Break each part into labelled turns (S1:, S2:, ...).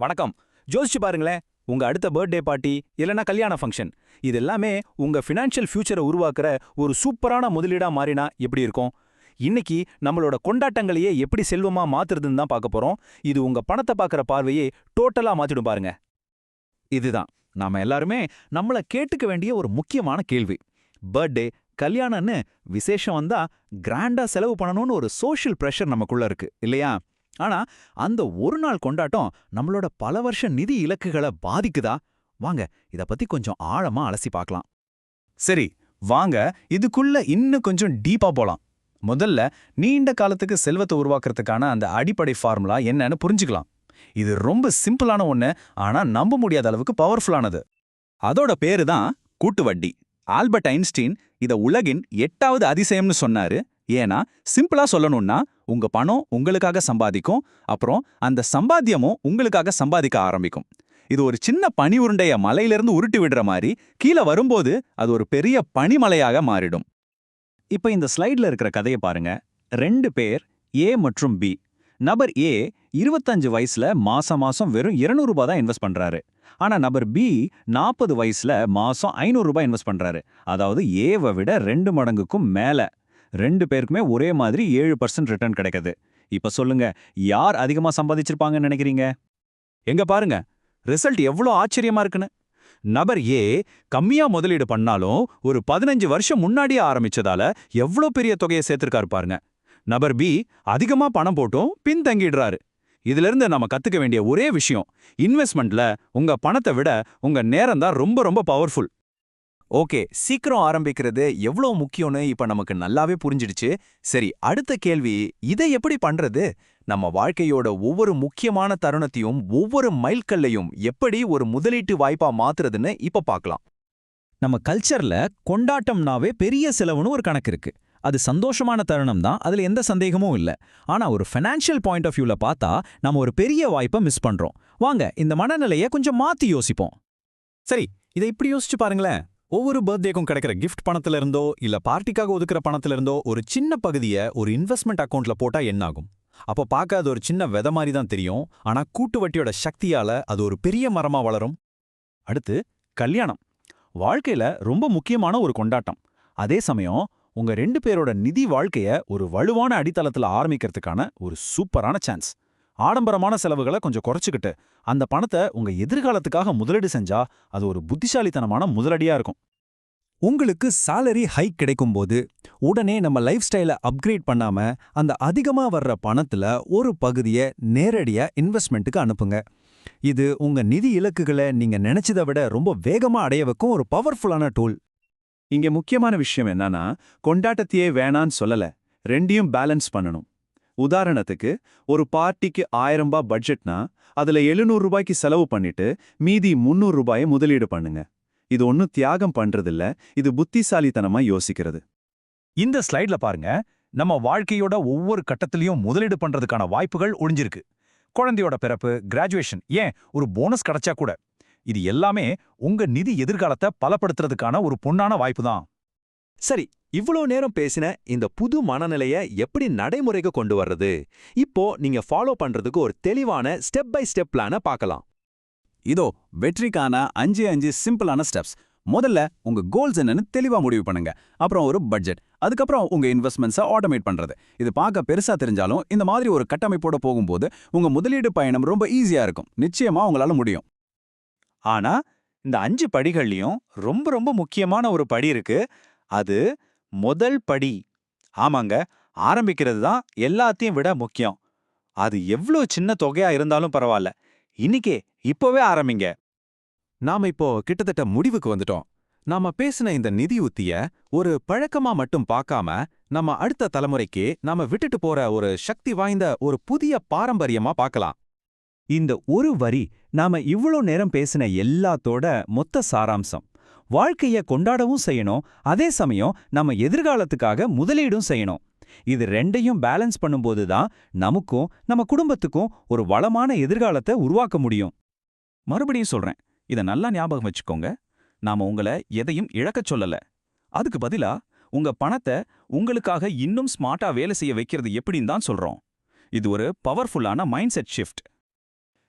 S1: வணக்கம். யோசிச்சு பாருங்களேன், உங்க அடுத்த பர்த்டே பார்ட்டி இல்லனா கல்யாண ஃபங்க்ஷன் இது எல்லாமே உங்க ஃபினான்ஷியல் ஃபியூச்சரை உருவாக்குற ஒரு சூப்பரான முதலீடா மாறினா எப்படி இருக்கும்? இன்னைக்கு நம்மளோட கொண்டாட்டங்களையே எப்படி செல்வமா மாத்துறதுன்னு தான் பார்க்க போறோம். இது உங்க பணத்தை பார்க்குற பார்வையே டோட்டலா மாத்திடும் பாருங்க. இதுதான் நாம எல்லாருமே நம்மள கேட்டுக்க வேண்டிய ஒரு முக்கியமான கேள்வி. பர்த்டே, கல்யாணம்னு விசேஷம் வந்தா கிராண்டா செலவு பண்ணணும்னு ஒரு சோஷியல் பிரஷர் நமக்குள்ள இருக்கு இல்லையா? ஆனா அந்த ஒரு நாள் கொண்டாட்டம் நம்மளோட பல வருஷ நிதி இலக்குகளை பாதிக்குதா? வாங்க இத பத்தி கொஞ்சம் ஆழமா அலசி பார்க்கலாம்.
S2: சரி, வாங்க இதுக்குள்ள இன்னும் கொஞ்சம் டீப்பா போலாம். முதல்ல நீண்ட காலத்துக்கு செல்வத்தை உருவாக்குறதுக்கான அந்த அடிப்படை ஃபார்முலா என்னன்னு புரிஞ்சுக்கலாம். இது ரொம்ப சிம்பிளான ஒண்ணு, ஆனா நம்ப முடியாத அளவுக்கு பவர்ஃபுல்லானது.
S1: அதோட பேரு தான் கூட்டு வட்டி. ஆல்பர்ட் ஐன்ஸ்டீன் இத உலகின் 8வது அதிசயம்னு சொன்னாரு. ஏன்னா சிம்பிளா சொல்லணும்னா உங்க பணம் உங்களுக்காக சம்பாதிக்கும், அப்புறம் அந்த சம்பாத்தியமும் உங்களுக்காக சம்பாதிக்க ஆரம்பிக்கும். இது ஒரு சின்ன பனி உருண்டைய மலையிலிருந்து உருட்டி விடுற மாதிரி கீழே வரும்போது அது ஒரு பெரிய பனிமலையாக மாறிடும். இப்ப இந்த ஸ்லைட்ல இருக்கிற கதையை பாருங்க. 2 பேர் ஏ மற்றும் பி. நபர் ஏ 25 வயசுல மாசம் வெறும் 200 ரூபாய் தான் இன்வெஸ்ட் பண்றாரு. ஆனா நபர் பி 40 வயசுல மாசம் 500 ரூபாய் இன்வெஸ்ட் பண்றாரு. அதாவது ஏவை விட 2 மடங்குக்கும் மேல. 2 பேருக்குமே ஒரே மாதிரி 7% ரிட்டர்ன் கிடைக்குது. இப்ப சொல்லுங்க, யார் அதிகமா சம்பாதிச்சிருப்பாங்கன்னு நினைக்கிறீங்க? எங்க பாருங்க, ரிசல்ட் எவ்வளோ ஆச்சரியமா இருக்குன்னு. நபர் ஏ கம்மியா முதலீடு பண்ணாலும் ஒரு 15 வருஷம் முன்னாடியே ஆரம்பிச்சதால எவ்வளோ பெரிய தொகையை சேர்த்திருக்காரு பாருங்க. நபர் பி அதிகமா பணம் போட்டும் பின்தங்கிடுறாரு. இதுல இருந்து நம்ம கத்துக்க வேண்டிய ஒரே விஷயம், இன்வெஸ்ட்மெண்ட்ல உங்க பணத்தை விட உங்க நேரம் தான் ரொம்ப ரொம்ப பவர்ஃபுல். ஓகே, சீக்கிரம் ஆரம்பிக்கிறது எவ்வளோ முக்கியம்னு இப்ப நமக்கு நல்லாவே புரிஞ்சிடுச்சு. சரி, அடுத்த கேள்வி, இதை எப்படி பண்றது? நம்ம வாழ்க்கையோட ஒவ்வொரு முக்கியமான தருணத்தையும் ஒவ்வொரு மைல்கல்லையும் எப்படி ஒரு முதலீட்டு வாய்ப்பா மாத்துறதுன்னு இப்ப பார்க்கலாம். நம்ம கல்ச்சர்ல கொண்டாட்டம்னாவே பெரிய செலவுன்னு ஒரு கணக்கு இருக்கு. அது சந்தோஷமான தருணம் தான், அதுல எந்த சந்தேகமும் இல்ல. ஆனா ஒரு ஃபைனான்ஷியல் பாயிண்ட் ஆஃப் வியூல பார்த்தா நம்ம ஒரு பெரிய வாய்ப்பை மிஸ் பண்றோம். வாங்க இந்த மனநிலையை கொஞ்சம் மாத்தி யோசிப்போம். சரி, இதை இப்படி யோசிச்சு பாருங்களேன். ஒவ்வொரு பர்த்டேக்கும் கிடைக்கிற கிஃப்ட் பணத்துல இருந்தோ இல்ல பார்ட்டிக்காக ஒதுக்குற பணத்துல இருந்தோ ஒரு சின்ன பகுதியை ஒரு இன்வெஸ்ட்மெண்ட் அக்கௌண்ட்ல போட்டா என்ன ஆகும்? அப்ப பார்க்க அது ஒரு சின்ன விதை மாதிரி தான் தெரியும். ஆனா கூட்டு வட்டியோட சக்தியால அது ஒரு பெரிய மரமா வளரும். அடுத்து கல்யாணம். வாழ்க்கையில ரொம்ப முக்கியமான ஒரு கொண்டாட்டம். அதே சமயம் உங்க 2 பேரோட நிதி வாழ்க்கைய ஒரு வலுவான அடித்தளத்துல ஆரம்பிக்கிறதுக்கான ஒரு சூப்பரான சான்ஸ். ஆடம்பரமான செலவுகளை கொஞ்சம் குறைச்சுக்கிட்டு அந்த பணத்தை உங்க எதிர்காலத்துக்காக முதலீடு செஞ்சா அது ஒரு புத்திசாலித்தனமான முதலடியா இருக்கும். உங்களுக்கு சாலரி ஹைக் கிடைக்கும்போது உடனே நம்ம லைஃப் ஸ்டைலை அப்கிரேட் பண்ணாம அந்த அதிகமா வர்ற பணத்துல ஒரு பகுதியை நேரடியா இன்வெஸ்ட்மெண்ட்டுக்கு அனுப்புங்க. இது உங்க நிதி இலக்குகளை நீங்க நினைச்சதை விட ரொம்ப வேகமா அடைய வைக்கும் ஒரு பவர்ஃபுல்லான டூல். இங்க முக்கியமான விஷயம் என்னன்னா, கொண்டாட்டத்தையே வேணான்னு சொல்லல, ரெண்டையும் பேலன்ஸ் பண்ணணும். உதாரணத்துக்கு, ஒரு பார்ட்டிக்கு 1000 ரூபாய் பட்ஜெட்னா அதுல 700 ரூபாய்க்கு செலவு பண்ணிட்டு மீதி 300 ரூபாயை முதலீடு பண்ணுங்க. இது ஒன்னும் தியாகம் பண்றதில்ல, இது புத்திசாலித்தனமா யோசிக்கிறது. இந்த ஸ்லைட்ல பாருங்க, நம்ம வாழ்க்கையோட ஒவ்வொரு கட்டத்திலையும் முதலீடு பண்றதுக்கான வாய்ப்புகள் ஒளிஞ்சிருக்கு. குழந்தையோட பிறப்பு, கிராஜுவேஷன், ஏன் ஒரு போனஸ் கிடைச்சா கூட. இது எல்லாமே உங்க நிதி எதிர்காலத்தை பலப்படுத்துறதுக்கான ஒரு பொன்னான வாய்ப்பு தான். சரி, இவ்வளோ நேரம் பேசின இந்த புது மனநிலைய எப்படி நடைமுறைக்கு கொண்டு வர்றது? இப்போ நீங்க ஃபாலோ பண்றதுக்கு ஒரு தெளிவான ஸ்டெப் பை ஸ்டெப் பிளான பார்க்கலாம். இதோ வெற்றிக்கான 5 சிம்பிளான ஸ்டெப்ஸ். முதல்ல உங்க கோல்ஸ் என்னன்னு தெளிவா முடிவு பண்ணுங்க. அப்புறம் ஒரு பட்ஜெட். அதுக்கப்புறம் உங்க இன்வெஸ்ட்மெண்ட்ஸை ஆட்டோமேட் பண்றது. இது பார்க்க பெருசா தெரிஞ்சாலும் இந்த மாதிரி ஒரு கட்டமைப்போட போகும்போது உங்க முதலீடு பயணம் ரொம்ப ஈஸியா இருக்கும். நிச்சயமா உங்களால முடியும். ஆனா இந்த 5 படிகள்லயும் ரொம்ப ரொம்ப முக்கியமான ஒரு படி இருக்கு. அது முதல் படி. ஆமாங்க, ஆரம்பிக்கிறது தான் எல்லாத்தையும் விட முக்கியம். அது எவ்வளோ சின்ன தொகையா இருந்தாலும் பரவாயில்ல, இன்னைக்கே இப்போவே ஆரம்பிங்க. நாம இப்போ கிட்டத்தட்ட முடிவுக்கு வந்துட்டோம். நாம பேசின இந்த நிதி உத்திய ஒரு பழக்கமா மட்டும் பார்க்காம நம்ம அடுத்த தலைமுறைக்கு நாம விட்டுட்டு போற ஒரு சக்தி வாய்ந்த ஒரு புதிய பாரம்பரியமா பார்க்கலாம். இந்த ஒரு வரி நாம இவ்வளோ நேரம் பேசின எல்லாத்தோட மொத்த சாராம்சம். வாழ்க்கைய கொண்டாடவும் செய்யணும், அதே சமயம் நம்ம எதிர்காலத்துக்காக முதலீடும் செய்யணும். இது ரெண்டையும் பேலன்ஸ் பண்ணும்போது தான் நமக்கும் நம்ம குடும்பத்துக்கும் ஒரு வளமான எதிர்காலத்தை உருவாக்க முடியும். மறுபடியும் சொல்றேன், இதை நல்லா ஞாபகம் வச்சுக்கோங்க. நாம உங்களை எதையும் இழக்கச் சொல்லல. அதுக்கு பதிலா உங்க பணத்தை உங்களுக்காக இன்னும் ஸ்மார்ட்டா வேலை செய்ய வைக்கிறது எப்படின்னு தான் சொல்றோம். இது ஒரு பவர்ஃபுல்லான மைண்ட் செட் ஷிஃப்ட்.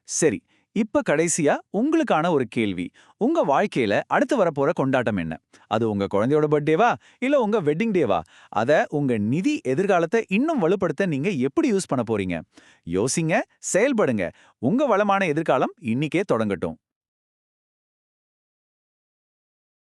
S1: சரி, இப்ப கடைசியா உங்களுக்கான ஒரு கேள்வி. உங்க வாழ்க்கையில அடுத்து வரப்போற கொண்டாட்டம் என்ன? அது உங்க குழந்தையோட பர்த்டேவா? இல்ல உங்க வெட்டிங் டேவா? அத உங்க நிதி எதிர்காலத்த இன்னும் வலுப்படுத்த நீங்க எப்படி யூஸ் பண்ண போறீங்க? யோசிங்க, செயல்படுங்க. உங்க வளமான எதிர்காலம் இன்னிக்கே தொடங்கட்டும்.